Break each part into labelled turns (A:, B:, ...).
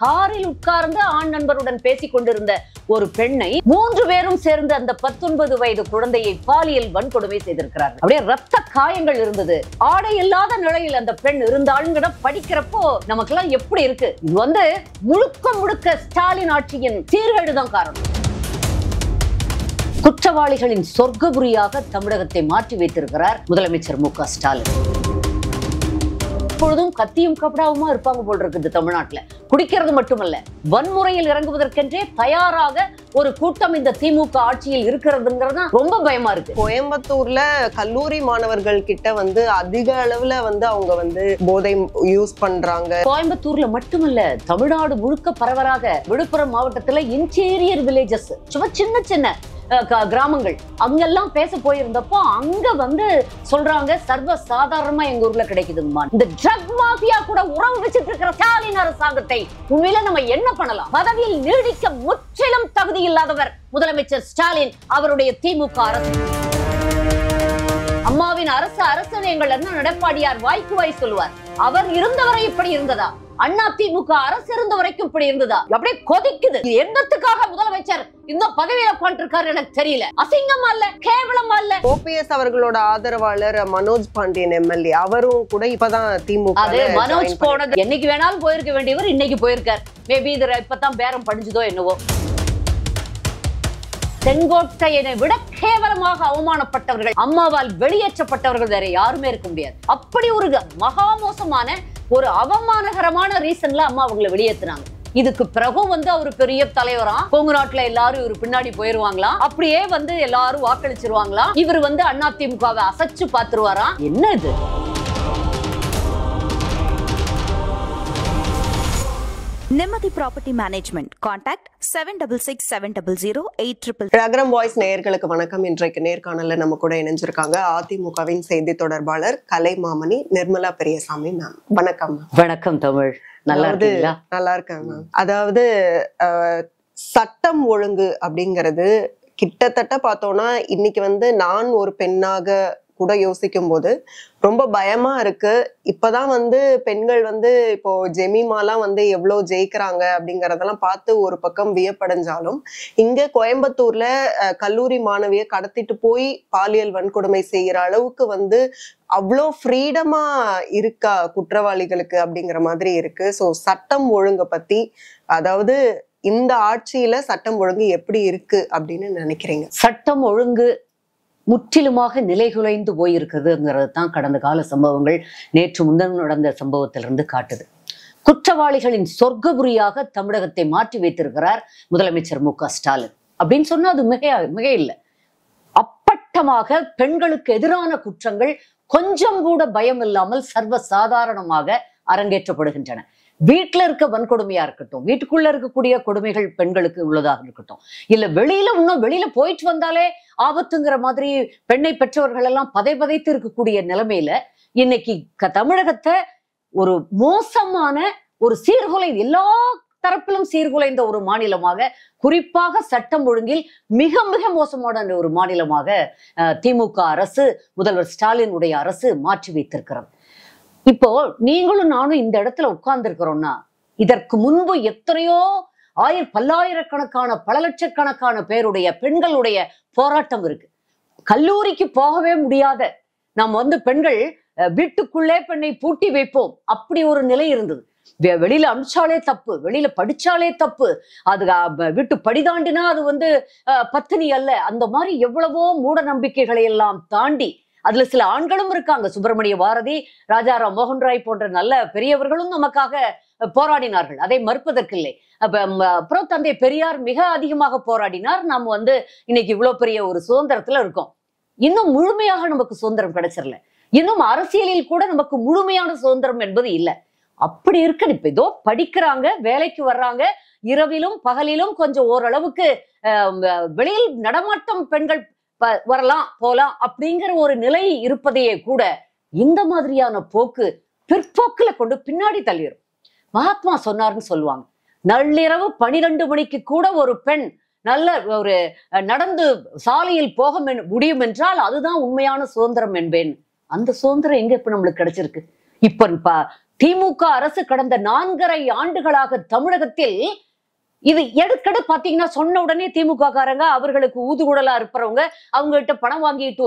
A: காரில் உட்கார்ந்து ஆண் நண்பருடன் பேசிக் கொண்டிருந்த ஒரு பெண்ணை 3 பேரும் சேர்ந்து அந்த 19 வயது குழந்தையை பாலியல் வன்கொடுமை செய்திருக்கிறார்கள். அப்படியே ரத்த காயங்கள் இருந்தது. ஆடை இல்லாத நிலையில் அந்த பெண் இருந்தாலும் படிக்கிறப்போ நமக்கெல்லாம் எப்படி இருக்கு? இது முழுக்க முழுக்க ஸ்டாலின் ஆட்சியின் சீர்கேடுதான் காரணம். குற்றவாளிகளின் சொர்க்கபுரியாக தமிழகத்தை மாற்றி வைத்திருக்கிறார் முதலமைச்சர் மு க ஸ்டாலின். எப்பொழுதும் கத்தியும் கபடாவுமா இருப்பாங்க போல் இருக்குது தமிழ்நாட்டுல. குடிக்கிறது மட்டுமல்ல, வன்முறையில் இறங்குவதற்கென்றே தயாராக ஒரு கூட்டம் இந்த திமுக ஆட்சியில் இருக்கிறதுங்கிறது ரொம்ப பயமா இருக்கு.
B: கோயம்புத்தூர்ல கல்லூரி மாணவர்கள் கிட்ட அதிக அளவுல அவங்க போதை யூஸ் பண்றாங்க.
A: கோயம்புத்தூர்ல மட்டுமல்ல, தமிழ்நாடு முழுக்க பரவலாக விழுப்புரம் மாவட்டத்துல இன்டீரியர் வில்லேஜஸ், சும்மா சின்ன சின்ன கிராமங்கள், அங்கெல்லாம் பேச போயிருந்தப்போ அங்க சொல்றாங்க சர்வ சாதாரணமா எங்க ஊர்ல கிடைக்குதுமா. இந்த ட்ரக் மாஃபியா கூட உறவு வச்சிட்டு இருக்கிற ஸ்டாலின் அரசாங்கத்தை உண்மையில நம்ம என்ன பண்ணலாம்? பதவியில் நீடிக்க முற்றிலும் தகுதி இல்லாதவர் முதலமைச்சர் ஸ்டாலின், அவருடைய திமுக அரசு. அம்மாவின் அரசு அரசு எடப்பாடியார் வாய்க்கு வாய் சொல்லுவார். அவர் இருந்தவரை இப்படி இருந்ததா? அண்ணா திமுக அரசு இருந்த வரைக்கும் இப்படி இருந்ததா? அப்படியே கொதிக்குது. என்னத்துக்காக முதலமைச்சர் இந்த பதவியில உட்கார்ந்திருக்காரு எனக்கு தெரியல. அசிங்கமா இல்ல, கேவலமா இல்ல.
B: ஓபிஎஸ் அவர்களோட ஆதரவாளர் மனோஜ் பாண்டியன் எம்எல்ஏ அவரும் கூட இப்பதான் திமுக.
A: அது மனோஜ் போனது என்னைக்கு வேணாலும் போயிருக்க வேண்டியவர் இன்னைக்கு போயிருக்கார். மேபி இது இப்பதான் பேரம் படிஞ்சதோ என்னவோ. செங்கோட்டையனை விட கேவலமாக அவமானப்பட்டவர்கள், அம்மாவால் வெளியேற்றப்பட்டவர்கள் வேற யாருமே இருக்க முடியாது. அப்படி ஒரு மகா மோசமான ஒரு அவமானகரமான ரீசன்ல அம்மா அவங்களை வெளியேற்றினாங்க. இதுக்கு பிறகு அவரு பெரிய தலைவரா, கொங்கு நாட்டுல எல்லாரும் இவரு பின்னாடி போயிருவாங்களாம். அப்படியே எல்லாரும் வாக்களிச்சிருவாங்களாம். இவர் அண்ணா திமுகவை அசைச்சு பாத்துருவாராம். என்ன இது?
C: நிம்மதி ப்ராப்பர்ட்டி மேனேஜ்மெண்ட். கான்டாக்ட் 7667008888.
B: ரகரம் வாய்ஸ் நேயர்களுக்கு வணக்கம். இன்றைக்கு நேர்காணல்ல நம்ம கூட இணைஞ்சிருக்காங்க அதிமுகவின் செய்தி தொடர்பாளர் கலைமாமணி நிர்மலா பெரியசாமி மேம். வணக்கம்.
A: வணக்கம் தமிழ். நல்லா
B: இருக்கேன் மேம். அதாவது சட்டம் ஒழுங்கு அப்படிங்கிறது கிட்டத்தட்ட பார்த்தோம்னா இன்னைக்கு நான் ஒரு பெண்ணாக கூட யோசிக்கும் போது ரொம்ப பயமா இருக்கு. இப்பதான் பெண்கள் இப்போ ஜெமிமாலாம் எவ்வளவு ஜெயிக்கிறாங்க அப்படிங்கறதெல்லாம் பார்த்து ஒரு பக்கம் வியப்படைஞ்சாலும், இங்க கோயம்புத்தூர்ல கல்லூரி மாணவியை கடத்திட்டு போய் பாலியல் வன்கொடுமை செய்யற அளவுக்கு அவ்வளோ ஃப்ரீடமா இருக்கா குற்றவாளிகளுக்கு அப்படிங்கிற மாதிரி இருக்கு. ஸோ சட்டம் ஒழுங்கை பத்தி, அதாவது இந்த ஆட்சியில சட்டம் ஒழுங்கு எப்படி இருக்கு அப்படின்னு நினைக்கிறீங்க?
A: சட்டம் ஒழுங்கு முற்றிலுமாக நிலைகுலைந்து போயிருக்குதுங்கிறது தான் கடந்த கால சம்பவங்கள், நேற்று முன்தினம் நடந்த சம்பவத்திலிருந்து காட்டுது. குற்றவாளிகளின் சொர்க்கபுரியாக தமிழகத்தை மாற்றி வைத்திருக்கிறார் முதலமைச்சர் மு க ஸ்டாலின் அப்படின்னு சொன்னா அது மிக இல்லை. அப்பட்டமாக பெண்களுக்கு எதிரான குற்றங்கள் கொஞ்சம் கூட பயம் இல்லாமல் சர்வ சாதாரணமாக அரங்கேற்றப்படுகின்றன. வீட்டுல இருக்க வன்கொடுமையா இருக்கட்டும், வீட்டுக்குள்ள இருக்கக்கூடிய கொடுமைகள் பெண்களுக்கு உள்ளதாக இருக்கட்டும், இல்ல வெளியில போயிட்டு வந்தாலே ஆபத்துங்கிற மாதிரி பெண்ணை பெற்றவர்கள் எல்லாம் பதைத்து இருக்கக்கூடிய நிலைமையில இன்னைக்கு தமிழகத்தை ஒரு மோசமான ஒரு சீர்குலை, எல்லா தரப்பிலும் சீர்குலைந்த ஒரு மாநிலமாக, குறிப்பாக சட்டம் ஒழுங்கில் மிக மிக மோசமான ஒரு மாநிலமாக திமுக அரசு, முதல்வர் ஸ்டாலின் உடைய அரசு மாற்றி வைத்திருக்கிறது. இப்போ நீங்களும் நானும் இந்த இடத்துல உட்கார்ந்து இருக்கிறோம்னா, இதற்கு முன்பு எத்தனையோ பல்லாயிரக்கணக்கான பல லட்சக்கணக்கான பேருடைய பெண்களுடைய போராட்டம் இருக்கு. கல்லூரிக்கு போகவே முடியாத நாம் பெண்கள் வீட்டுக்குள்ளே பெண்ணை பூட்டி வைப்போம், அப்படி ஒரு நிலை இருந்தது. வெளியில அமிச்சாலே தப்பு, வெளியில படிச்சாலே தப்பு, அது வீட்டு படிதாண்டினா அது பத்தினி அல்ல. அந்த மாதிரி எவ்வளவோ மூட நம்பிக்கைகளை எல்லாம் தாண்டி அதுல சில ஆண்களும் இருக்காங்க. சுப்பிரமணிய பாரதி, ராஜாராம் மோகன் ராய் போன்ற நல்ல பெரியவர்களும் நமக்காக போராடினார்கள், அதை மறுப்பதற்கில்லை. அப்புறம் தந்தை பெரியார் மிக அதிகமாக போராடினார். நாம் இன்னைக்கு இவ்வளவு பெரிய ஒரு சுதந்திரத்துல இருக்கோம். இன்னும் முழுமையாக நமக்கு சுதந்திரம் கிடைச்சிடல. இன்னும் அரசியலில் கூட நமக்கு முழுமையான சுதந்திரம் என்பது இல்லை. அப்படி இருக்கு. இப்ப ஏதோ படிக்கிறாங்க, வேலைக்கு வர்றாங்க, இரவிலும் பகலிலும் கொஞ்சம் ஓரளவுக்கு வெளியில் நடமாட்டம் பெண்கள் வரலாம் போலாம் அப்படிங்கிற ஒரு நிலை இருப்பதையே கூட இந்த மாதிரியான போக்கு பிற்போக்குல கொண்டு பின்னாடி தள்ளிடும். மகாத்மா சொன்னார்னு சொல்லுவாங்க, நள்ளிரவு 12 மணிக்கு கூட ஒரு பெண் நல்ல ஒரு நடந்து சாலையில் போக முடியும் என்றால் அதுதான் உண்மையான சுதந்திரம் என்பேன். அந்த சுதந்திரம் எங்க இப்ப நம்மளுக்கு கிடைச்சிருக்கு? இப்ப திமுக அரசு கடந்த 4.5 ஆண்டுகளாக தமிழகத்தில் இது எடுக்கடு பாத்தீங்கன்னா சொன்ன உடனே திமுக காரங்க அவர்களுக்கு ஊதுகுடலா இருப்பவங்க அவங்க கிட்ட பணம் வாங்கிட்டு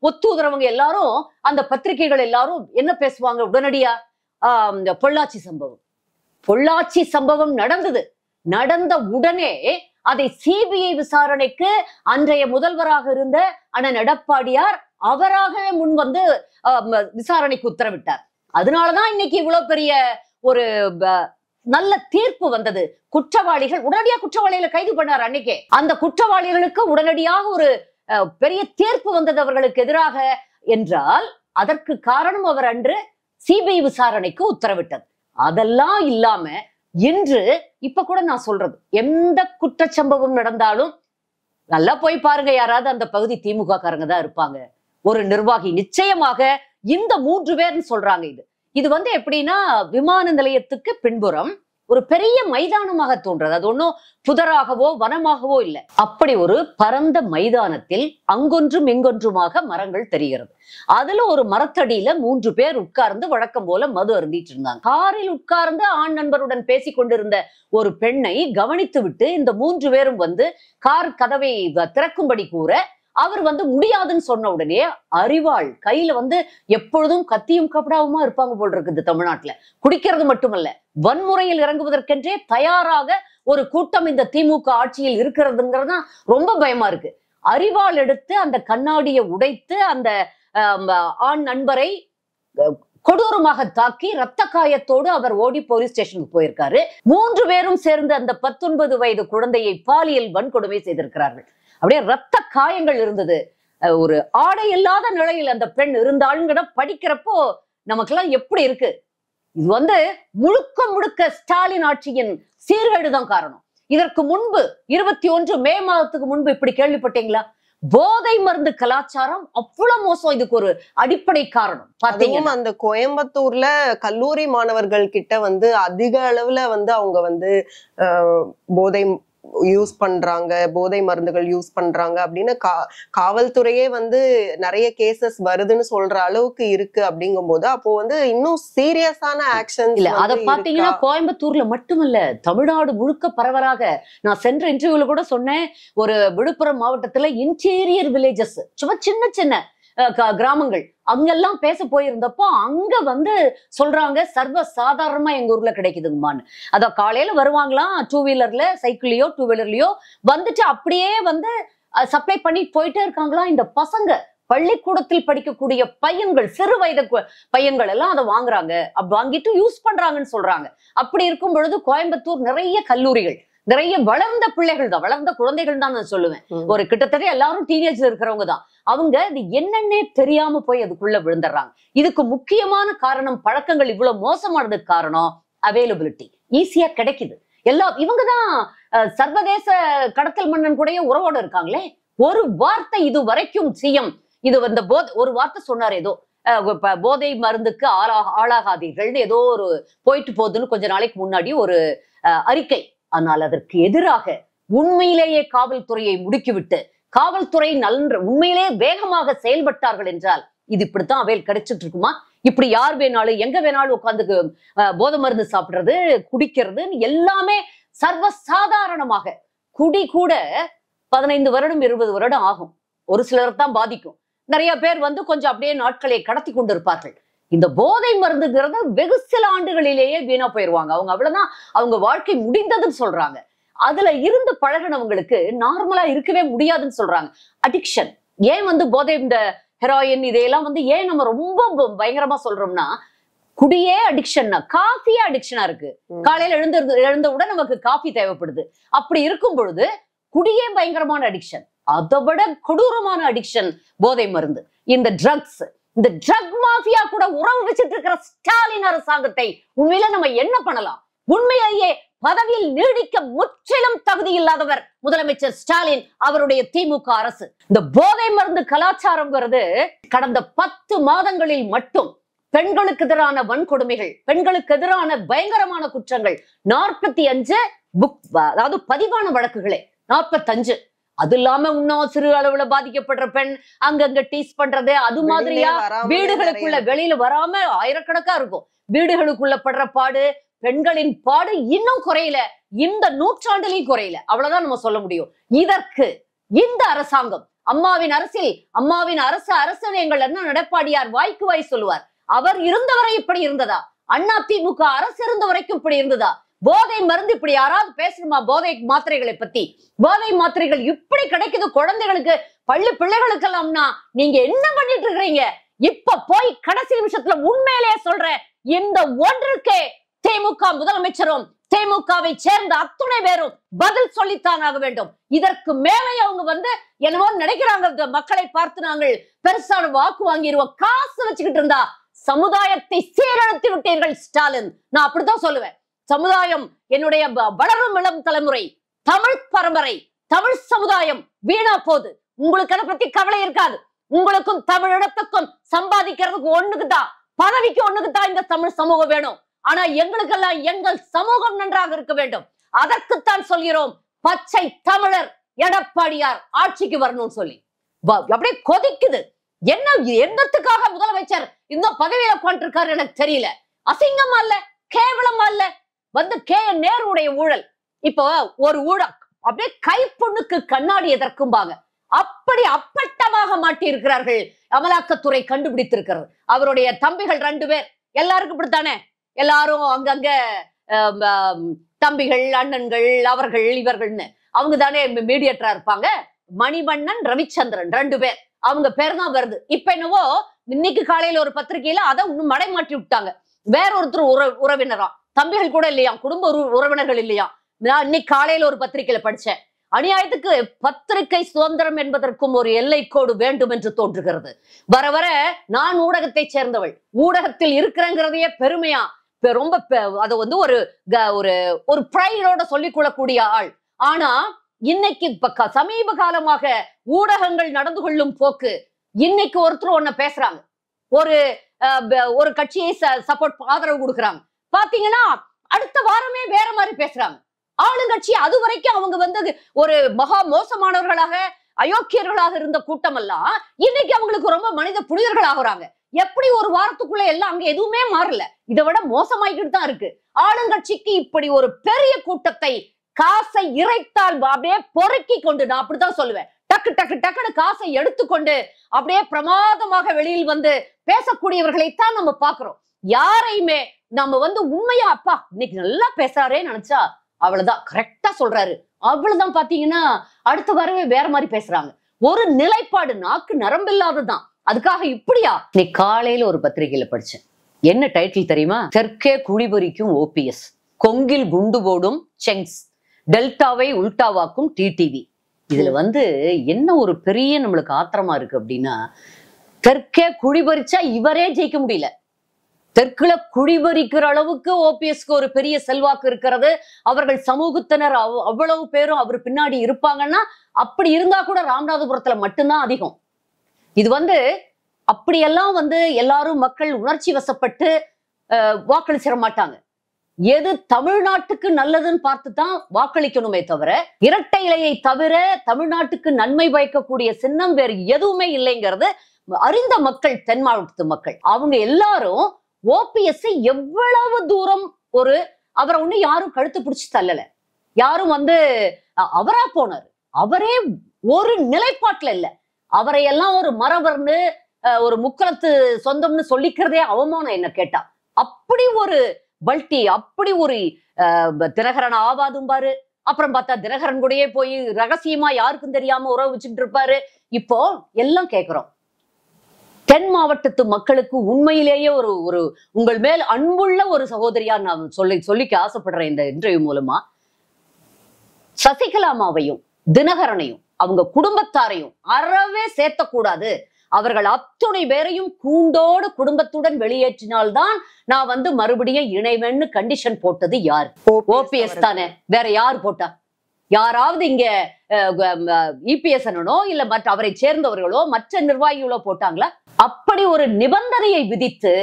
A: ஒத்துதுறவங்க எல்லாரும் அந்த பத்திரிகைகள் எல்லாரும் என்ன பேசுவாங்க உடனடியா? இந்த பொள்ளாச்சி சம்பவம் நடந்த உடனே அதை சிபிஐ விசாரணைக்கு அன்றைய முதல்வராக இருந்த அண்ணன் எடப்பாடியார் அவராகவே முன் வந்து விசாரணைக்கு உத்தரவிட்டார். அதனாலதான் இன்னைக்கு இவ்வளவு பெரிய ஒரு நல்ல தீர்ப்பு வந்தது. குற்றவாளிகள் உடனடியாக குற்றவாளிகளை கைது பண்ணார். அன்னைக்கே அந்த குற்றவாளிகளுக்கு உடனடியாக ஒரு பெரிய தீர்ப்பு வந்தது அவர்களுக்கு எதிராக என்றால் அதற்கு காரணம் அவர் அன்று சிபிஐ விசாரணைக்கு உத்தரவிட்டது. அதெல்லாம் இல்லாம இன்று இப்ப கூட நான் சொல்றது, எந்த குற்றச்சம்பவம் நடந்தாலும் நல்லா போய் பாருங்க, யாராவது அந்த பகுதி திமுக காரங்க தான் இருப்பாங்க, ஒரு நிர்வாகி நிச்சயமாக. இந்த 3 பேர்னு சொல்றாங்க. இது வந்து எப்படின்னா விமான நிலையத்துக்கு பின்புறம் ஒரு பெரிய மைதானமாக தோன்றது. அது ஒன்றும் புதராகவோ வனமாகவோ இல்லை. அப்படி ஒரு பரந்த மைதானத்தில் அங்கொன்றும் இங்கொன்றுமாக மரங்கள் தெரிகிறது. அதுல ஒரு மரத்தடியில 3 பேர் உட்கார்ந்து வழக்கம் போல மது அருந்திட்டு இருந்தாங்க. காரில் உட்கார்ந்து ஆண் நண்பருடன் பேசி கொண்டிருந்த ஒரு பெண்ணை கவனித்து விட்டு இந்த 3 பேரும் வந்து கார் கதவை திறக்கும்படி கூற அவர் வந்து முடியாதுன்னு சொன்ன உடனே அரிவாள் கையில வந்து எப்பொழுதும் கத்தியும் கபடாவுமா இருப்பாங்க போல் இருக்குது. தமிழ்நாட்டுல குடிக்கிறது மட்டுமல்ல, வன்முறையில் இறங்குவதற்கென்றே தயாராக ஒரு கூட்டம் இந்த திமுக ஆட்சியில் இருக்கிறதுங்கிறதுதான் ரொம்ப பயமா இருக்கு. அரிவாள் எடுத்து அந்த கண்ணாடியை உடைத்து அந்த ஆண் நண்பரை கொடூரமாக தாக்கி ரத்த காயத்தோடு அவர் ஓடி போலீஸ் ஸ்டேஷனுக்கு போயிருக்காரு. 3 பேரும் சேர்ந்து அந்த 19 வயது குழந்தையை பாலியல் வன்கொடுமை செய்திருக்கிறார்கள். அப்படியே ரத்த காயங்கள் இருந்தது. ஒரு ஆடை இல்லாத நிலையில் அந்த பெண் இருந்தாளுங்கிற படிக்கிறப்போ நமக்கெல்லாம் எப்படி இருக்கு? இது வந்து முழுக்க ஸ்டாலின் ஆட்சியின் சீர்கேடுதான் காரணம். இதற்கு முன்பு 21 மே மாதத்துக்கு முன்பு இப்படி கேள்விப்பட்டீங்களா? போதை மருந்து கலாச்சாரம் அவ்வளவு மோசம். இதுக்கு ஒரு அடிப்படை காரணம் பாத்தீங்கன்னா
B: அந்த கோயம்புத்தூர்ல கல்லூரி மாணவர்கள் கிட்ட வந்து அதிக அளவுல வந்து அவங்க வந்து போதை யூஸ் பண்றாங்க, போதை மருந்துகள் யூஸ் பண்றாங்க அப்படின்னு காவல்துறையே வந்து நிறைய கேசஸ் வருதுன்னு சொல்ற அளவுக்கு இருக்கு. அப்படிங்கும் போது அப்போ வந்து இன்னும் சீரியஸான ஆக்ஷன்
A: இல்ல. அத பாத்தீங்கன்னா கோயம்புத்தூர்ல மட்டுமல்ல, தமிழ்நாடு முழுக்க பரவலாக. நான் சென்ற இன்டர்வியூல கூட சொன்னேன், ஒரு விழுப்புரம் மாவட்டத்துல இன்டீரியர் வில்லேஜஸ், சும்மா சின்ன சின்ன கிராமங்கள், அங்கெல்லாம் பேச போயிருந்தப்போ அங்க வந்து சொல்றாங்க சர்வ சாதாரணமா எங்க ஊர்ல கிடைக்குதுங்கம்மான்னு. அத காலையில வருவாங்களாம் 2 வீலர்ல, சைக்கிள்லயோ 2 வீலர்லயோ வந்துட்டு அப்படியே வந்து சப்ளை பண்ணி போயிட்டே இருக்காங்களாம். இந்த பசங்க பள்ளிக்கூடத்தில் படிக்கக்கூடிய பையன்கள், சிறு வயது பையன்கள் எல்லாம் அதை வாங்குறாங்க, வாங்கிட்டு யூஸ் பண்றாங்கன்னு சொல்றாங்க. அப்படி இருக்கும் பொழுது கோயம்புத்தூர் நிறைய கல்லூரிகள், நிறைய வளர்ந்த பிள்ளைகள் தான், வளர்ந்த குழந்தைகள் தான் நான் சொல்லுவேன். ஒரு கிட்டத்தட்ட எல்லாரும் டீனேஜ்ல இருக்கிறவங்க தான். அவங்க இது என்னன்னே தெரியாம போய் அதுக்குள்ள விழுந்துடுறாங்க. இதுக்கு முக்கியமான காரணம் பழக்கங்கள் இவ்வளவு மோசமானதுக்கு காரணம் அவைலபிலிட்டி. ஈஸியா கிடைக்குது. இவங்கதான் சர்வதேச கடத்தல் மன்னன் கூட உறவோட இருக்காங்களே. ஒரு வார்த்தை இது வரைக்கும் சிஎம் இது வந்து ஒரு வார்த்தை சொன்னார், ஏதோ போதை மருந்துக்கு ஆளாகாதீர்கள் ஏதோ ஒரு போயிட்டு போகுதுன்னு கொஞ்ச நாளைக்கு முன்னாடி ஒரு அறிக்கை. ஆனால் அதற்கு எதிராக உண்மையிலேயே காவல்துறையை முடுக்கிவிட்டு காவல்துறை உண்மையிலே வேகமாக செயல்பட்டார்கள் என்றால் இது இப்படித்தான் அவையில் கிடைச்சிட்டு இருக்குமா? இப்படி யார் வேணாலும் எங்க வேணாலும் உட்காந்து போதை மருந்து சாப்பிடுறது, குடிக்கிறது எல்லாமே சர்வசாதாரணமாக. குடி கூட 15 வருடம் 20 வருடம் ஆகும். ஒரு சிலர் தான் பாதிக்கும். நிறைய பேர் வந்து கொஞ்சம் அப்படியே நாட்களை கடத்தி கொண்டு இருப்பார்கள். இந்த போதை மருந்துங்கிறது வெகு சில ஆண்டுகளிலேயே வீணா போயிருவாங்க. அவங்க அவ்வளவுதான், அவங்க வாழ்க்கை முடிந்ததுன்னு சொல்றாங்க. அதுல இருந்து பழகினவங்களுக்கு நார்மலா இருக்கவே முடியாதுன்னு சொல்றாங்க. அடிக்ஷன் ஏன் வந்து போதை, இந்த ஹெராயின் இதையெல்லாம் வந்து ஏன் நம்ம ரொம்ப பயங்கரமா சொல்றோம்னா, குடியே அடிக்ஷன்னா, காஃபியே அடிக்ஷனா இருக்கு. காலையில எழுந்தவுடன் நமக்கு காஃபி தேவைப்படுது. அப்படி இருக்கும் பொழுது குடியே பயங்கரமான அடிக்ஷன். அதை விட கொடூரமான அடிக்ஷன் போதை மருந்து. இந்த ட்ரக்ஸ், இந்த ட்ரக் மாஃபியா கூட உறவு வச்சுட்டு இருக்கிற ஸ்டாலின் அரசாங்கத்தை உண்மையில நம்ம என்ன பண்ணலாம்? உண்மையிலேயே பதவியில் நீடிக்க முற்றிலும் தகுதி இல்லாதவர் முதலமைச்சர் ஸ்டாலின், அவருடைய திமுக அரசு. இந்த போதை மருந்து கலாச்சாரம்ங்கிறது கடந்த 10 மாதங்களில் மட்டும் பெண்களுக்கு எதிரான வன்கொடுமைகள், பெண்களுக்கு எதிரான பயங்கரமான குற்றங்கள் 45 அதாவது பதிவான வழக்குகளே 45. அது இல்லாம இன்னும் சிறு அளவுல பாதிக்கப்படுற பெண் அங்கங்க டீஸ் பண்றது, அது மாதிரியா வீடுகளுக்குள்ள வெளியில வராம ஆயிரக்கணக்கா இருக்கும். வீடுகளுக்குள்ள படுற பாடு, பெண்களின் பாடு இன்னும் குறையல, இந்த நூற்றாண்டிலையும் குறையல. அவ்வளவுதான் நம்ம சொல்ல முடியும். இதற்கு இந்த அரசாங்கம், அம்மாவின் அரசில் அம்மாவின் அரசு எங்கள் அண்ணன் எடப்பாடியார் வாய்க்கு வாய் சொல்லுவார். அவர் இருந்தவரை இப்படி இருந்ததா? அதிமுக அரசு இருந்த வரைக்கும் இப்படி இருந்ததா? போதை மருந்து இப்படி யாராவது பேசணுமா? போதை மாத்திரைகளை பத்தி, போதை மாத்திரைகள் இப்படி கிடைக்குது குழந்தைகளுக்கு, பள்ளி பிள்ளைகளுக்கெல்லாம்னா நீங்க என்ன பண்ணிட்டு இருக்கிறீங்க? இப்ப போய் கடைசி நிமிஷத்துல உண்மையிலேயே சொல்றேன், இந்த ஒன்றுக்கே திமுக முதலமைச்சரும் திமுகவை சேர்ந்த அத்துணை பேரும் பதில் சொல்லித்தான் ஆக வேண்டும். இதற்கு மேலே அவங்க என்னவோ நினைக்கிறாங்க, மக்களை பார்த்து நாங்கள் பெருசான வாக்கு வாங்கிடுவோம், காசு வச்சுக்கிட்டு இருந்தா சமுதாயத்தை சீரழித்து விட்டீர்கள் ஸ்டாலின். நான் அப்படித்தான் சொல்லுவேன். சமுதாயம், என்னுடைய வளரும் இளம் தலைமுறை, தமிழ் பரம்பரை, தமிழ் சமுதாயம் வீணா போகுது. உங்களுக்கு அதை பத்தி கவலை இருக்காது. உங்களுக்கும் தமிழிடத்துக்கும் சம்பாதிக்கிறதுக்கு ஒண்ணுக்குதான், பதவிக்கு ஒண்ணுக்குதான் இந்த தமிழ் சமூகம் வேணும். ஆனா எங்களுக்கெல்லாம் எங்கள் சமூகம் நன்றாக இருக்க வேண்டும். அதற்குத்தான் சொல்கிறோம், பச்சை தமிழர் எடப்பாடியார் ஆட்சிக்கு வரணும்னு சொல்லி அப்படியே கொதிக்குது. என்னத்துக்காக முதலமைச்சர் இந்த பதவியில உட்காந்துருக்காரு எனக்கு தெரியல. அசிங்கமா இல்ல, கேவலமா இல்ல? நேருடைய ஊழல், இப்போ ஒரு ஊழல் அப்படியே கைப்புண்ணுக்கு கண்ணாடி எதற்கும்பாங்க, அப்படி அப்பட்டமாக மாட்டி இருக்கிறார்கள். அமலாக்கத்துறை கண்டுபிடித்திருக்கிறது. அவருடைய தம்பிகள் 2 பேர், எல்லாருக்கும் இப்படித்தானே, எல்லாரும் அங்கங்க தம்பிகள், அண்ணன்கள், அவர்கள் இவர்கள்னு அவங்க தானே மீடியேட்டரா இருப்பாங்க. மணிவண்ணன், ரவிச்சந்திரன் 2 பேர், அவங்க பேர் தான் வருது. இப்ப என்னவோ இன்னைக்கு காலையில ஒரு பத்திரிகையில அதை இன்னும் மடை மாற்றி விட்டாங்க. வேற ஒருத்தர் உறவினரா, தம்பிகள் கூட இல்லையா, குடும்ப உறவினர்கள் இல்லையா. நான் இன்னைக்கு காலையில ஒரு பத்திரிகையில படிச்சேன். அநியாயத்துக்கு பத்திரிகை சுதந்திரம் என்பதற்கும் ஒரு எல்லை கோடு வேண்டும் என்று தோன்றுகிறது. வர வர நான் ஊடகத்தை சேர்ந்தவள், ஊடகத்தில் இருக்கிறேங்கிறதையே பெருமையா ரொம்ப அதை ஒரு பிரைடோட சொல்லிக் கொள்ளக்கூடிய ஆள். ஆனா இன்னைக்கு சமீப காலமாக ஊடகங்கள் நடந்து கொள்ளும் போக்கு, இன்னைக்கு ஒருத்தர் ஒன்ன பேசுறாங்க, ஒரு கட்சியை சப்போர்ட் ஆதரவு கொடுக்குறாங்க, பாத்தீங்கன்னா அடுத்த வாரமே வேற மாதிரி பேசுறாங்க. ஆளுங்கட்சி அது வரைக்கும் அவங்க ஒரு மகா மோசமானவர்களாக, அயோக்கியர்களாக இருந்த கூட்டம் எல்லாம் இன்னைக்கு அவங்களுக்கு ரொம்ப மனித புனிதர்கள் ஆகுறாங்க. எப்படி ஒரு வாரத்துக்குள்ள எல்லாம் அங்க எதுவுமே மாறல, இதை விட மோசமாயிக்கிட்டு தான் இருக்கு. ஆளுங்கட்சிக்கு இப்படி ஒரு பெரிய கூட்டத்தை காசை இறைத்தால் அப்படியே பொறுக்கி கொண்டு, நான் அப்படித்தான் சொல்லுவேன், டக்கு டக்கு டக்குன்னு காசை எடுத்துக்கொண்டு அப்படியே பிரமாதமாக வெளியில் பேசக்கூடியவர்களைத்தான் நம்ம பாக்குறோம். யாரையுமே நம்ம உண்மையா அப்பா இன்னைக்கு நல்லா பேசுறாரே நினைச்சா அவ்வளவுதான், கரெக்டா சொல்றாரு, அவ்வளவுதான். பாத்தீங்கன்னா அடுத்த வரவே வேற மாதிரி பேசுறாங்க. ஒரு நிலைப்பாடு, நாக்கு நரம்பில்லாததான். அதுக்காக இப்படியா? நீ காலையில ஒரு பத்திரிகையில படிச்சேன். என்ன டைட்டில் தெரியுமா? தெற்கே குடிபறிக்கும் ஓபிஎஸ், கொங்கில் குண்டு போடும் செங்ஸ், டெல்டாவை உல்டாவாக்கும் டிடிவி. இதுல என்ன ஒரு பெரிய நம்மளுக்கு ஆத்திரமா இருக்கு அப்படின்னா, தெற்கே குடிபறிச்சா இவரே ஜெயிக்க முடியல. தெற்குல குடிபறிக்கிற அளவுக்கு ஓபிஎஸ்க்கு ஒரு பெரிய செல்வாக்கு இருக்கிறது. அவர்கள் சமூகத்தினர் அவ்வளவு பேரும் அவர் பின்னாடி இருப்பாங்கன்னா, அப்படி இருந்தா கூட ராமநாதபுரத்துல மட்டும்தான் அதிகம். இது அப்படியெல்லாம் எல்லாரும் மக்கள் உணர்ச்சி வசப்பட்டு வாக்களிச்சிட மாட்டாங்க. எது தமிழ்நாட்டுக்கு நல்லதுன்னு பார்த்துதான் வாக்களிக்கணுமே தவிர, இரட்டை இலையை தவிர தமிழ்நாட்டுக்கு நன்மை பயக்கக்கூடிய சின்னம் வேறு எதுவுமே இல்லைங்கிறது அறிந்த மக்கள், தென் மாவட்டத்து மக்கள். அவங்க எல்லாரும் ஓபிஎஸ் எவ்வளவு தூரம் அவரை ஒண்ணு யாரும் கழுத்து பிடிச்சு தள்ளல, யாரும் அவரா போனாரு. அவரே ஒரு நிலைப்பாட்டுல இல்ல. அவரை எல்லாம் ஒரு மரபர்னு, ஒரு முக்களத்து சொந்தம்னு சொல்லிக்கிறதே அவமானம் என்ன கேட்டா. அப்படி ஒரு பல்டி, அப்படி ஒரு தினகரன் ஆவாதும் பாரு. அப்புறம் பார்த்தா தினகரன் கூடயே போய் ரகசியமா யாருக்கும் தெரியாம உறவு வச்சுக்கிட்டு இருப்பாரு. இப்போ எல்லாம் கேட்கிறோம். தென் மாவட்டத்து மக்களுக்கு உண்மையிலேயே ஒரு உங்கள் மேல் அன்புள்ள ஒரு சகோதரியா நான் சொல்லிக்க ஆசைப்படுறேன் இந்த இன்டர்வியூ மூலமா. சசிகலாமாவையும் தினகரனையும் அவங்க குடும்பத்தாரையும் அறவே சேர்த்தக்கூடாது. அவர்கள் அத்துணை பேரையும் கூண்டோடு குடும்பத்துடன் வெளியேற்றினால்தான் நான் மறுபடியும் இணைவேன்னு கண்டிஷன் போட்டது யார்? ஓபிஎஸ் தானே, வேற யார் போட்டா? யாராவது இங்க இபிஎஸ் இல்ல மற்ற அவரை சேர்ந்தவர்களோ மற்ற நிர்வாகிகளோ போட்டாங்களா? அப்படி ஒரு நிபந்தனையை விதித்து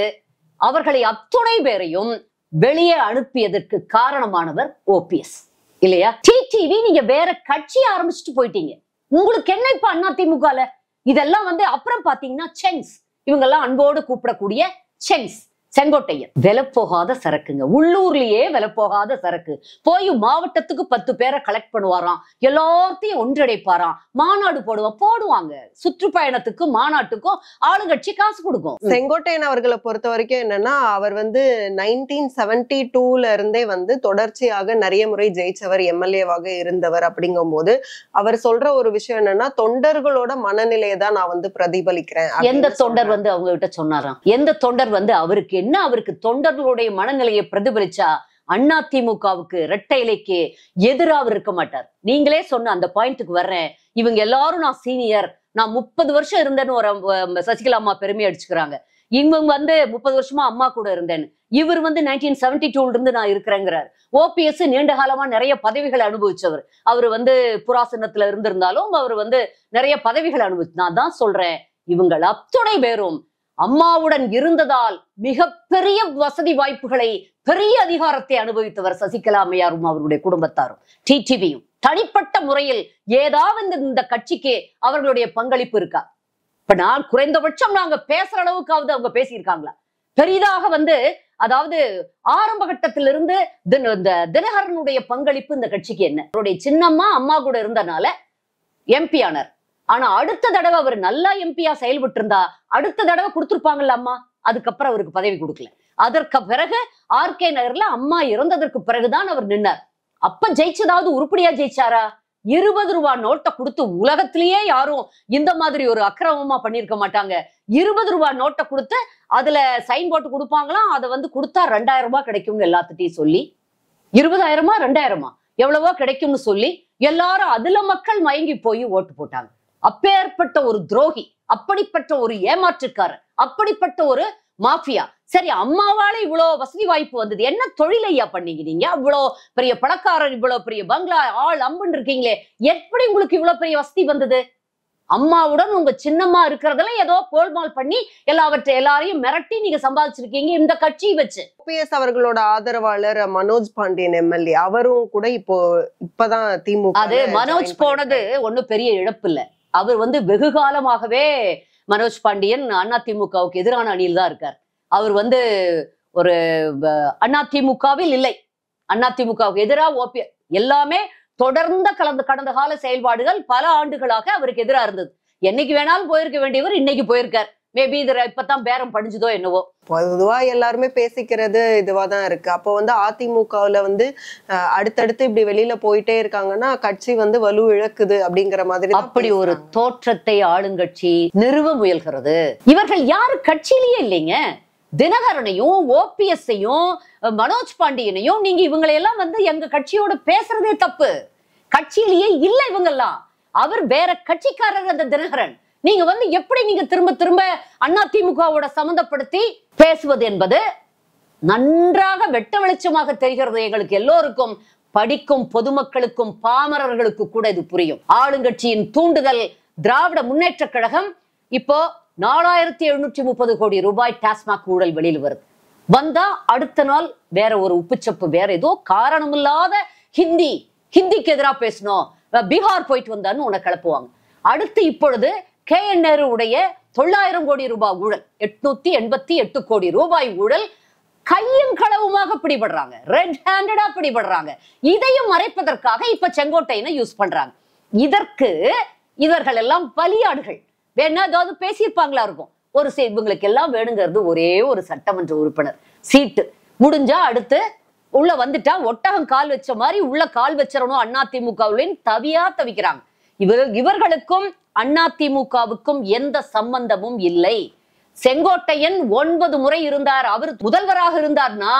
A: அவர்களை அத்துணை பேரையும் வெளியே அனுப்பியதற்கு காரணமானவர் ஓபிஎஸ் இல்லையா? டிடிவி நீங்க வேற கட்சி ஆரம்பிச்சுட்டு போயிட்டீங்க. உங்களுக்கு என்ன இப்ப அதிமுகல இதெல்லாம் அப்புறம் பாத்தீங்கன்னா செங்ஸ், இவங்க எல்லாம் அன்போடு கூப்பிடக்கூடிய செங்ஸ், செங்கோட்டையன் விலப்போகாத சரக்குங்க, உள்ளூர்லயே விலப்போகாத சரக்கு. போய் மாவட்டத்துக்கு 10 பேரை கலெக்ட் பண்ணுவாராம், எல்லாத்தையும் ஒன்றிணைப்பாராம், மாநாடு போடுவாங்க. சுற்றுப்பயணத்துக்கும் மாநாட்டுக்கும் ஆளுங்கட்சி காசு கொடுக்கும்.
B: செங்கோட்டையன் அவர்களை பொறுத்த வரைக்கும் என்னன்னா, அவர் 1972ல இருந்தே தொடர்ச்சியாக நிறைய முறை ஜெயிச்சவர், எம்எல்ஏவாக இருந்தவர். அப்படிங்கும் போது அவர் சொல்ற ஒரு விஷயம் என்னன்னா, தொண்டர்களோட மனநிலையை தான் நான் பிரதிபலிக்கிறேன்.
A: எந்த தொண்டர் அவங்க கிட்ட சொன்னாராம்? எந்த தொண்டர் அவருக்கு என்ன, அவருக்கு தொண்டர்களுடைய மனநிலையை பிரதிபலிச்சா அதிமுகவுக்கு இரட்டை இலைக்கு எதிராக இருக்க மாட்டார். நீங்களே சொன்ன அந்த பாயிண்ட்டுக்கு வர்றேன். இவங்க எல்லாரும் நான் சீனியர், நான் 30 வருஷம் இருந்தேன்னு ஒரு சசிகலா அம்மா பெருமை அடிச்சுக்கிறாங்க. இவங்க 30 வருஷமா அம்மா கூட இருந்தேன்னு. இவர் 1972 இருந்து நான் இருக்கிறேங்கிறார். ஓபிஎஸ் நீண்ட காலமா நிறைய பதவிகளை அனுபவிச்சவர். அவர் புராசனத்துல இருந்திருந்தாலும் அவர் நிறைய பதவிகளை அனுபவிச்சு. நான் தான் சொல்றேன், இவங்கள் அத்துணை பேரும் அம்மாவுடன் இருந்ததால் மிகப்பெரிய வசதி வாய்ப்புகளை, பெரிய அதிகாரத்தை அனுபவித்தவர் சசிகலா அம்மையாரும் அவருடைய குடும்பத்தாரும். டிடிவியும் தனிப்பட்ட முறையில் ஏதாவது இந்த கட்சிக்கு அவர்களுடைய பங்களிப்பு இருக்கா? இப்ப நான் குறைந்தபட்சம் நாங்க பேசுற அளவுக்காவது அவங்க பேசியிருக்காங்களா? பெரிதாக அதாவது ஆரம்ப கட்டத்திலிருந்து இந்த தினகரனுடைய பங்களிப்பு இந்த கட்சிக்கு என்ன? அவருடைய சின்னம்மா அம்மா கூட இருந்தனால எம்பி ஆனார். ஆனா அடுத்த தடவை அவர் நல்லா எம்பியா செயல்பட்டு இருந்தா அடுத்த தடவை கொடுத்துருப்பாங்கல்ல அம்மா. அதுக்கப்புறம் அவருக்கு பதவி கொடுக்கல. அதற்கு பிறகு ஆர்கே நகர்ல அம்மா இறந்ததற்கு பிறகுதான் அவர் நின்னார். அப்ப ஜெயிச்சதாவது உருப்படியா ஜெயிச்சாரா? 20 ரூபாய் நோட்டை கொடுத்து, உலகத்திலேயே யாரும் இந்த மாதிரி ஒரு அக்கிரமமா பண்ணிருக்க மாட்டாங்க. 20 ரூபாய் நோட்டை கொடுத்து அதுல சைன் போட்டு கொடுப்பாங்களாம். அதை கொடுத்தா 2000 ரூபாய் கிடைக்கும்னு எல்லாத்துட்டையும் சொல்லி, 20,000 2000 எவ்வளவோ கிடைக்கும்னு சொல்லி எல்லாரும் அதுல மக்கள் மயங்கி போய் ஓட்டு போட்டாங்க. அப்பேற்பட்ட ஒரு துரோகி, அப்படிப்பட்ட ஒரு ஏமாற்றுக்காரர், அப்படிப்பட்ட ஒரு மாஃபியா. சரி, அம்மாவால இவ்வளவு வசதி வாய்ப்பு வந்தது, என்ன தொழில் ஐயா பண்ணீங்க நீங்க? இவ்வளவு பெரிய பணக்காரர், இவ்வளவு பெரிய பங்களா, ஆள் அம்புன்னு இருக்கீங்களே, எப்படி உங்களுக்கு இவ்வளவு பெரிய வசதி வந்தது? அம்மாவுடன் உங்க சின்னம்மா இருக்கிறதெல்லாம் ஏதோ கோல்மால் பண்ணி எல்லாரையும் மிரட்டி நீங்க சம்பாதிச்சிருக்கீங்க இந்த கட்சியை வச்சு.
B: ஓபிஎஸ் அவர்களோட ஆதரவாளர் மனோஜ் பாண்டியன் எம்எல்ஏ, அவரும் கூட இப்பதான் திமுக.
A: அது மனோஜ் போனது ஒன்னும் பெரிய இழப்பு இல்ல. அவர் வெகு காலமாகவே மனோஜ் பாண்டியன் அதிமுகவுக்கு எதிரான அணியில் தான் இருக்கார். அவர் ஒரு அதிமுகவில் இல்லை, அதிமுகவுக்கு எதிராக ஓபிஎஸ் எல்லாமே தொடர்ந்த கடந்த கால செயல்பாடுகள் பல ஆண்டுகளாக அவருக்கு எதிராக இருந்தது. என்னைக்கு வேணாலும் போயிருக்க வேண்டியவர் இன்னைக்கு போயிருக்கார். மேபி இது இப்பதான் பேரம் படிஞ்சதோ என்னவோ.
B: பொதுவா எல்லாருமே பேசிக்கிறது இதுவாதான் இருக்கு. அப்போ அதிமுகவுல அடுத்தடுத்து இப்படி வெளியில போயிட்டே இருக்காங்கன்னா கட்சி வலு இழக்குது அப்படிங்கிற மாதிரி
A: அப்படி ஒரு தோற்றத்தை ஆளுங்கட்சி நிறுவ முயல்கிறது. இவர்கள் யாரு கட்சியிலேயே இல்லைங்க. தினகரனையும் ஓபிஎஸ்ஸையும் மனோஜ் பாண்டியனையும் நீங்க இவங்களையெல்லாம் எங்க கட்சியோட பேசுறதே தப்பு. கட்சியிலேயே இல்ல இவங்கெல்லாம். அவர் வேற கட்சிக்காரர் அந்த தினகரன். நீங்க எப்படி நீங்க திரும்ப திரும்ப அதிமுகவோட சம்பந்தப்படுத்தி பேசுவது என்பது நன்றாக வெட்ட வெளிச்சமாக தெரிகிறது எங்களுக்கு எல்லோருக்கும். படிக்கும் பொதுமக்களுக்கும் பாமரர்களுக்கு கூட இது புரியும். ஆளுங்கட்சியின் தூண்டுதல் திராவிட முன்னேற்ற கழகம் இப்போ 4730 கோடி ரூபாய் டாஸ்மாக் ஊழல் வெளியில் வருது. வந்தா அடுத்த நாள் வேற ஒரு உப்புச்சப்பு, வேற ஏதோ காரணம் இல்லாத ஹிந்திக்கு எதிராக பேசணும், பீகார் போயிட்டு வந்தான்னு உன்னை கிளப்புவாங்க. அடுத்து இப்பொழுது KN நேரு உடைய 900 கோடி ரூபாய் ஊழல், 888 கோடி ரூபாய் ஊழல் கையும் களவுமாக பிடிபடுறாங்க, ரெட் ஹேண்டடா பிடிபடுறாங்க. இதையும் மறைப்பதற்காக இப்ப செங்கோட்டையனை யூஸ் பண்றாங்க. இதற்கு இவர்கள் எல்லாம் பலியாடுகள். வேணா ஏதாவது பேசியிருப்பாங்களா இருக்கும். இவங்களுக்கு எல்லாம் வேணுங்கிறது ஒரே ஒரு சட்டமன்ற உறுப்பினர் சீட்டு. முடிஞ்சா அடுத்து உள்ள வந்துட்டா ஒட்டகம் கால் வச்ச மாதிரி உள்ள கால் வச்சிடணும் அதிமுகவுலன்னு தவிக்கிறாங்க. இவர்களுக்கும் அதிமுகவுக்கும் எந்த சம்பந்தமும் இல்லை. செங்கோட்டையன் 9 முறை இருந்தார். அவர் முதல்வராக இருந்தார்னா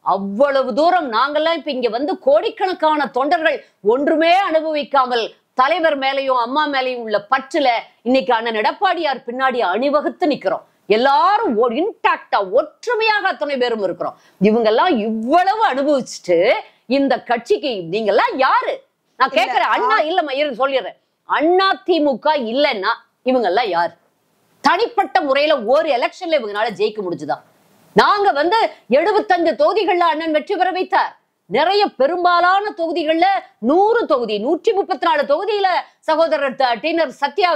A: அவ்வளவு தூரம் நாங்கெல்லாம் இப்ப இங்க கோடிக்கணக்கான தொண்டர்கள் ஒன்றுமே அனுபவிக்காமல் தலைவர் மேலையும் அம்மா மேலையும் உள்ள பற்றுல இன்னைக்கு அண்ணன் எடப்பாடியார் பின்னாடி அணிவகுத்து நிக்கிறோம். எல்லாரும் இன்டாக்டா ஒற்றுமையாக அத்தனை பேரும் இருக்கிறோம். இவங்க எல்லாம் இவ்வளவு அனுபவிச்சுட்டு இந்த கட்சிக்கு நீங்க எல்லாம் யாரு? நான் கேட்கிறேன். அண்ணா இல்லம்மா சொல்லிடுறேன். அதிமுக இல்லைன்னா இவங்க எல்லாம் யாரு? தனிப்பட்ட முறையில ஒரு எலெக்ஷன்ல இவங்களால ஜெயிக்க முடிஞ்சுதா? நாங்க 75 தொகுதிகள்ல அண்ணன் வெற்றி பெற வைத்தார். நிறைய பெரும்பாலான தொகுதிகள்ல 100 தொகுதி 134 தொகுதியில சகோதரர் டீனர் சத்யா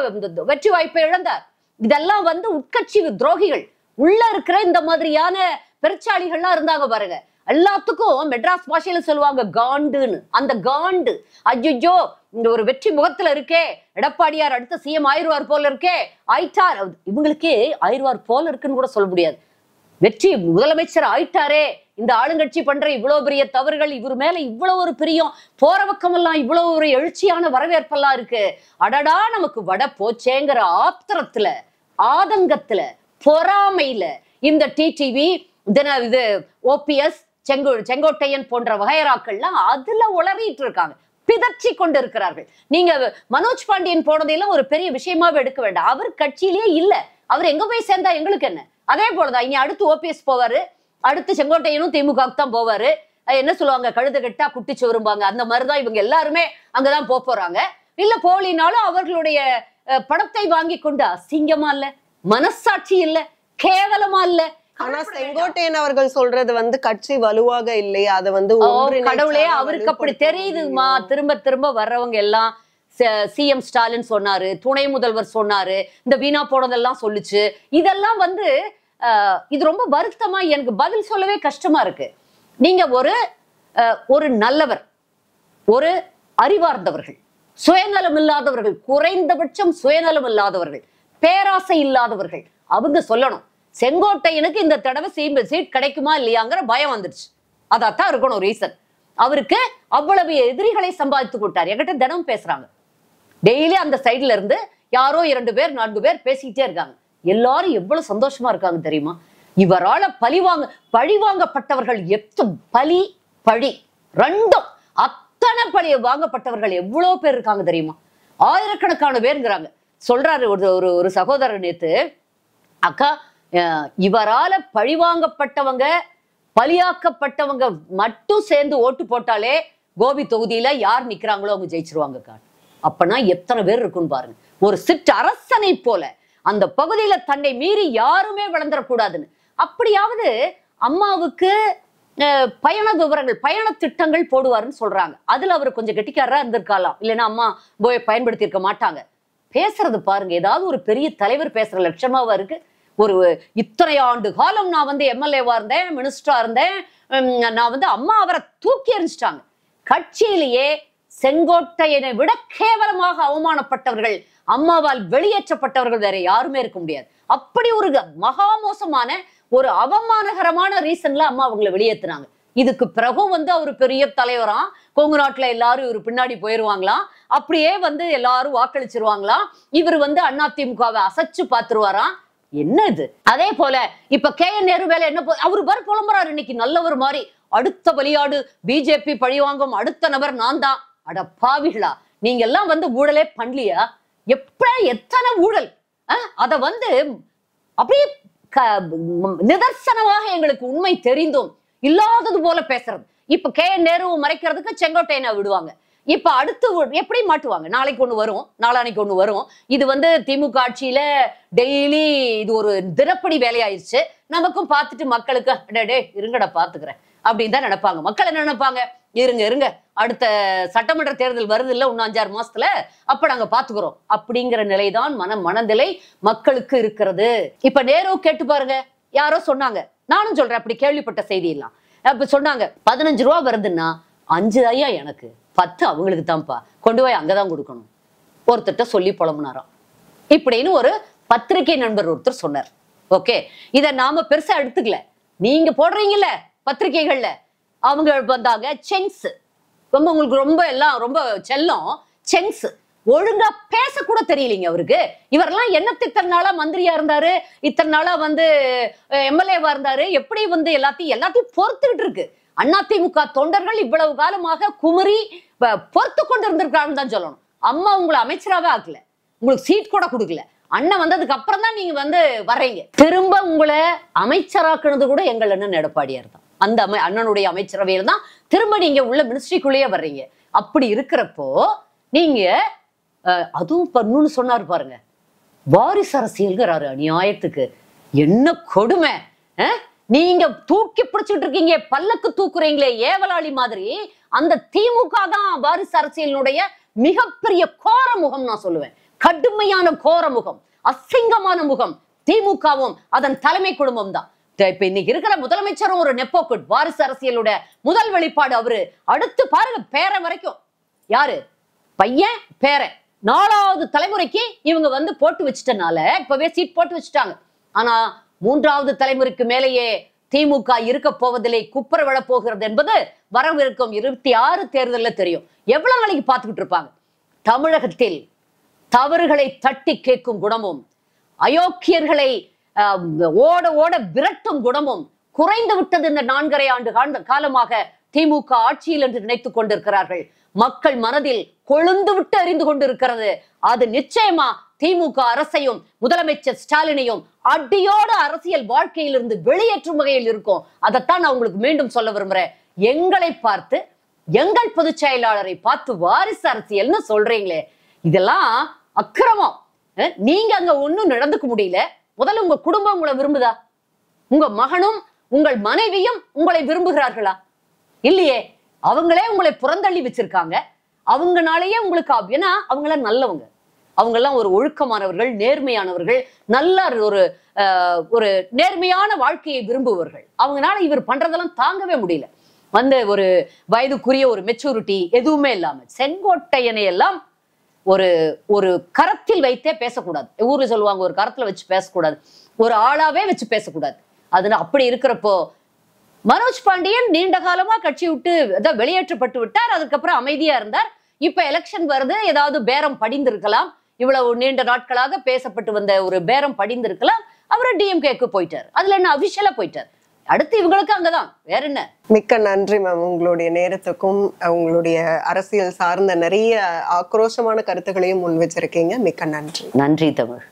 A: வெற்றி வாய்ப்பை இழந்தார். இதெல்லாம் உட்கட்சி துரோகிகள் உள்ள இருக்கிற இந்த மாதிரியான பெருச்சாளிகள்லாம் இருந்தாங்க பாருங்க, எல்லாத்துக்கும் மெட்ராஸ் பாஷையில சொல்லுவாங்க காண்டுன்னு. அந்த காண்டு, ஐயோ இந்த ஒரு வெற்றி முகத்துல இருக்கே, எடப்பாடியார் அடுத்த சிஎம் ஆயிடுவார் போல இருக்கே, ஆயிட்டார், இவங்களுக்கே ஆயிடுவார் போல இருக்குன்னு கூட சொல்ல முடியாது. வெற்றி முதலமைச்சர் ஆயிட்டாரே, இந்த ஆளுங்கட்சி பண்ற இவ்வளவு பெரிய தவறுகள், இவர் மேல இவ்வளவு ஒரு பிரியம், போற பக்கமெல்லாம் இவ்வளவு ஒரு எழுச்சியான வரவேற்பெல்லாம் இருக்கு, அடடா நமக்கு வட போச்சேங்கிற ஆத்திரத்துல, ஆதங்கத்துல, பொறாமையில இந்த டிடிவி இது ஓபிஎஸ் செங்கோட்டையன் போன்ற வகையராக்கள்லாம் அதுல உளறிட்டு இருக்காங்க, பிதற்றி கொண்டு இருக்கிறார்கள். நீங்க மனோஜ் பாண்டியன் போனதையெல்லாம் ஒரு பெரிய விஷயமாவே எடுக்க வேண்டாம். அவர் கட்சியிலேயே இல்ல, அவர் எங்க போய் சேர்ந்தா எங்களுக்கு என்ன? அதே போலதான் இனி அடுத்து ஓபிஎஸ் போவாரு, அடுத்து செங்கோட்டையனும் திமுகவுக்கு தான் போவாரு. என்ன சொல்லுவாங்க, கழுத கெட்டா குட்டிச்சு வரும்பாங்க, அந்த மாதிரிதான் இவங்க எல்லாருமே அங்கதான் போறாங்க. இல்ல போலினாலும் அவர்களுடைய பணத்தை வாங்கி கொண்டு அசிங்கமா இல்ல, மனசாட்சி இல்ல, கேவலமா இல்ல.
B: ஆனா செங்கோட்டையன் அவர்கள் சொல்றது வந்து கட்சி வலுவாக இல்லையா, அது வந்து
A: கடவுளே அவருக்கு அப்படி தெரியுதுமா. திரும்ப திரும்ப வர்றவங்க எல்லாம் சிஎம் ஸ்டாலின் சொன்னாரு, துணை முதல்வர் சொன்னாரு, இந்த வீணா போனதெல்லாம் சொல்லுச்சு. இதெல்லாம் வந்து இது ரொம்ப வருத்தமா, எனக்கு பதில் சொல்லவே கஷ்டமா இருக்கு. நீங்க ஒரு நல்லவர், ஒரு அறிவார்ந்தவர்கள், சுயநலம் இல்லாதவர்கள், குறைந்தபட்சம் சுயநலம் இல்லாதவர்கள், பேராசை இல்லாதவர்கள், அவங்க சொல்லணும் செங்கோட்டையனுக்கு இந்த தடவை சீட் கிடைக்குமா இல்லையாங்கிற பயம் வந்துடுச்சு. அதான் இருக்கணும் ரீசன். அவருக்கு அவ்வளவு எதிரிகளை சம்பாதித்து கொண்டார். என்கிட்ட தினம் பேசுறாங்க, டெய்லி அந்த சைட்ல இருந்து யாரோ 2 பேர் 4 பேர் பேசிக்கிட்டே இருக்காங்க. எல்லாரும் எவ்வளவு சந்தோஷமா இருக்காங்க தெரியுமா? இவரால பழிவாங்கப்பட்டவர்கள் பழி ரெண்டும் அத்தனை பழி வாங்கப்பட்டவர்கள் எவ்வளவு பேர் இருக்காங்க தெரியுமா? ஆயிரக்கணக்கான பேருங்கிறாங்க. சொல்றாரு ஒரு சகோதரர் நேத்து, அக்கா இவரால பழிவாங்கப்பட்டவங்க பலியாக்கப்பட்டவங்க மட்டும் சேர்ந்து ஓட்டு போட்டாலே கோபி தொகுதியில யார் நிக்கிறாங்களோ அவங்க ஜெயிச்சிருவாங்க. அப்பனா எத்தனை பேர் இருக்குன்னு பாருங்க. ஒரு சிற்று அரசனை போல அந்த பகுதியில தன்னை மீறி யாருமே வளர்ந்துடக்கூடாதுன்னு. அப்படியாவது அம்மாவுக்கு பயண விவரங்கள், பயண திட்டங்கள் போடுவாருன்னு சொல்றாங்க. அதுல அவர் கொஞ்சம் கெட்டிக்காரரா இருந்திருக்கலாம், இல்லைன்னா அம்மா போய் பயன்படுத்தி இருக்க மாட்டாங்க. பேசுறது பாருங்க, ஏதாவது ஒரு பெரிய தலைவர் பேசுற லட்சமாவா இருக்கு. ஒரு இத்தனை ஆண்டு காலம் நான் வந்து எம்எல்ஏவா இருந்தேன், மினிஸ்டரா இருந்தேன், நான் வந்து அம்மா அவரை தூக்கி எறிஞ்சிட்டாங்க. கட்சியிலேயே செங்கோட்டையனை விட கேவலமாக அவமானப்பட்டவர்கள், அம்மாவால் வெளியேற்றப்பட்டவர்கள் வேற யாருமே இருக்க முடியாது. அப்படி ஒரு மகா மோசமான ஒரு அவமானகரமான ரீசன்ல அம்மா அவங்களை வெளியேற்றினாங்க. இதுக்கு பிறகும் வந்து அவர் பெரிய தலைவரா, கொங்கு நாட்டுல எல்லாரும் இவர் பின்னாடி போயிருவாங்களாம், அப்படியே வந்து எல்லாரும் வாக்களிச்சிருவாங்களாம், இவர் வந்து அதிமுகவை அசைச்சு பாத்துருவாராம். என்ன இது? அதே போல இப்ப KN நேரு வேலை என்ன, அவரு பாரு புலம்புறாரு இன்னைக்கு நல்லவர் மாதிரி, அடுத்த பலியாடு பிஜேபி பழிவாங்கும் அடுத்த நபர் நான் தான். அட பாவிகளா, நீங்க எல்லாம் வந்து ஊழலே பண்ணலையா? எத்தனை ஊழல், அத வந்து அப்படியே நிதர்சனமாக எங்களுக்கு உண்மை தெரிந்தும் இல்லாதது போல பேசுறது. இப்ப KN நேரு மறைக்கிறதுக்கு செங்கோட்டையனை விடுவாங்க. இப்ப அடுத்து எப்படி மாட்டுவாங்க? நாளைக்கு ஒண்ணு வரும், நாளானைக்கு ஒண்ணு வரும். இது வந்து திமுக ஆட்சியில டெய்லி இது ஒரு தினப்படி வேலையாயிருச்சு. நமக்கும் பார்த்துட்டு மக்களுக்கு டே இருங்கடா பாத்துக்கிறேன் அப்படின்னு தான் நினைப்பாங்க. மக்கள் என்ன நினைப்பாங்க? இருங்க அடுத்த சட்டமன்ற தேர்தல் வருது இல்ல இன்னும் 5-6 மாசத்துல, அப்ப நாங்க பாத்துக்கிறோம் அப்படிங்கிற நிலைதான் மனநிலை மக்களுக்கு இருக்கிறது. இப்ப நேரு கேட்டு பாருங்க, யாரோ சொன்னாங்க, நானும் சொல்றேன், அப்படி கேள்விப்பட்ட செய்தி எல்லாம். அப்ப சொன்னாங்க 15 ரூபா வருதுன்னா 5 ஐயா எனக்கு, 10 அவங்களுக்கு தான்ப்பா, கொண்டு போய் அங்கதான் கொடுக்கணும், ஒருத்தட்ட சொல்லி புலம்புனாராம். இப்படின்னு ஒரு பத்திரிகை நண்பர் ஒருத்தர் சொன்னார். ஓகே, இத நாம பெருசா எடுத்துக்கல. நீங்க போடுறீங்கல்ல பத்திரிகைகள்ல, அவங்க வந்தாங்க செங்ஸ், உங்களுக்கு ரொம்ப எல்லாம் ரொம்ப செல்லம், செங்ஸ் ஒழுங்கா பேச கூட தெரியலீங்க அவருக்கு. இவரெல்லாம் என்னத்தை இத்தனை நாளா மந்திரியா இருந்தாரு, இத்தனை நாளா வந்து எம்எல்ஏவா இருந்தாரு, எப்படி வந்து எல்லாத்தையும் பொறுத்துக்கிட்டு இருக்கு. அதிமுக தொண்டர்கள் இவ்வளவு காலமாக குமரி பொறுத்து கொண்டு இருந்திருக்காங்கன்னு தான் சொல்லணும். அம்மா உங்களை அமைச்சராவே ஆக்கல, உங்களுக்கு சீட் கூட கொடுக்கல. அண்ணன் வந்ததுக்கு அப்புறம் தான் நீங்க வந்து வர்றீங்க. திரும்ப உங்களை அமைச்சராக்குனது கூட எங்கள் அண்ணன் எடப்பாடியார் தான். அந்த அண்ணனுடைய அமைச்சரவையில் தான் திரும்ப நீங்க உள்ள மினிஸ்ட்ரிக்குள்ளேயே வர்றீங்க. அப்படி இருக்கிறப்போ நீங்க அதுவும் இன்னொன்னு சொன்னாரு பாருங்க, வாரிசு அரசியல்கிறாரு. அநியாயத்துக்கு என்ன கொடுமை! நீங்க தூக்கி பிடிச்சிட்டு இருக்கீங்க, பல்லக்கு தூக்குறீங்களே ஏவலாளி மாதிரி. அந்த திமுக தான் வாரிசு அரசியலினுடைய மிகப்பெரிய கோர முகம். நான் சொல்லுவேன், கடுமையான கோர முகம், அசிங்கமான முகம் திமுகவும் அதன் தலைமை குடும்பம் தான். இப்ப இன்னைக்கு இருக்கிற முதலமைச்சரும் ஒரு நெப்போக்குட் வாரிசு அரசியலோட முதல் வெளிப்பாடு அவரு. அடுத்து பாருங்க பேரன் வரைக்கும் யாரு, பையன் பேரன் 4வது தலைமுறைக்கு இவங்க வந்து போட்டு வச்சுட்டனால இப்பவே சீட் போட்டு வச்சுட்டாங்க. ஆனா 3வது தலைமுறைக்கு மேலேயே திமுக இருக்க போவதில்லை, குப்புற விழ போகிறது என்பது வரவிருக்கும் 26 தேர்தலில் தெரியும். எவ்வளவு நாளைக்கு பார்த்துக்கிட்டு இருப்பாங்க? தமிழகத்தில் தவறுகளை தட்டி கேட்கும் குணமும் அயோக்கியர்களை ஓட ஓட விரட்டும் குணமும் குறைந்து விட்டது இந்த 4.5 ஆண்டு காலமாக திமுக ஆட்சியில் என்று நினைத்துக் கொண்டிருக்கிறார்கள். மக்கள் மனதில் கொழுந்து விட்டு அறிந்து கொண்டிருக்கிறது. அது நிச்சயமா திமுக அரசையும் முதலமைச்சர் ஸ்டாலினையும் அடியோட அரசியல் வாழ்க்கையிலிருந்து வெளியேற்றும் வகையில் இருக்கும். அதைத்தான் நான் உங்களுக்கு மீண்டும் சொல்ல விரும்புறேன். எங்களை பார்த்து, எங்கள் பொதுச் செயலாளரை பார்த்து வாரிசு அரசியல்னு சொல்றீங்களே, இதெல்லாம் அக்கிரமம். நீங்க அங்க ஒண்ணும் நடந்துக்க முடியல. முதல்ல உங்க குடும்பம் உங்களை விரும்புதா? உங்க மகனும் உங்கள் மனைவியும் உங்களை விரும்புகிறார்களா? இல்லையே. அவங்களே உங்களை புறந்தள்ளி வச்சிருக்காங்க. அவங்கனாலேயே உங்களுக்கு ஏன்னா அவங்களாம் நல்லவங்க, அவங்கெல்லாம் ஒரு ஒழுக்கமானவர்கள், நேர்மையானவர்கள், நல்ல ஒரு நேர்மையான வாழ்க்கையை விரும்புவர்கள். அவங்களால இவர் பண்றதெல்லாம் தாங்கவே முடியல. வந்து ஒரு வயதுக்குரிய ஒரு மெச்சூரிட்டி எதுவுமே இல்லாம செங்கோட்டையனை எல்லாம் ஒரு கரத்தில் வைத்தே பேசக்கூடாது. ஊர்ல சொல்லுவாங்க, ஒரு கரத்துல வச்சு பேசக்கூடாது, ஒரு ஆளாவே வச்சு பேசக்கூடாது. அதுல அப்படி இருக்கிறப்போ மனோஜ் பாண்டியன் நீண்ட காலமா கட்சி விட்டு வெளியேற்றப்பட்டு விட்டார். அதுக்கப்புறம் அமைதியா இருந்தார். இப்ப எலெக்ஷன் வருது, ஏதாவது பேரம் படிந்திருக்கலாம். இவ்வளவு நீண்ட நாட்களாக பேசப்பட்டு வந்த ஒரு பேரம் படிந்திருக்கலாம். அவரு டிஎம்கேக்கு போயிட்டார். அதுல என்ன அபிஷியலா போயிட்டார். அடுத்து இவங்களுக்கு அங்கதான், வேற என்ன.
B: மிக்க நன்றி மேம். உங்களுடைய நேரத்துக்கும் உங்களுடைய அரசியல் சார்ந்த நிறைய ஆக்ரோஷமான கருத்துக்களையும் முன் வச்சிருக்கீங்க. மிக்க நன்றி.
A: நன்றி தமிழ்.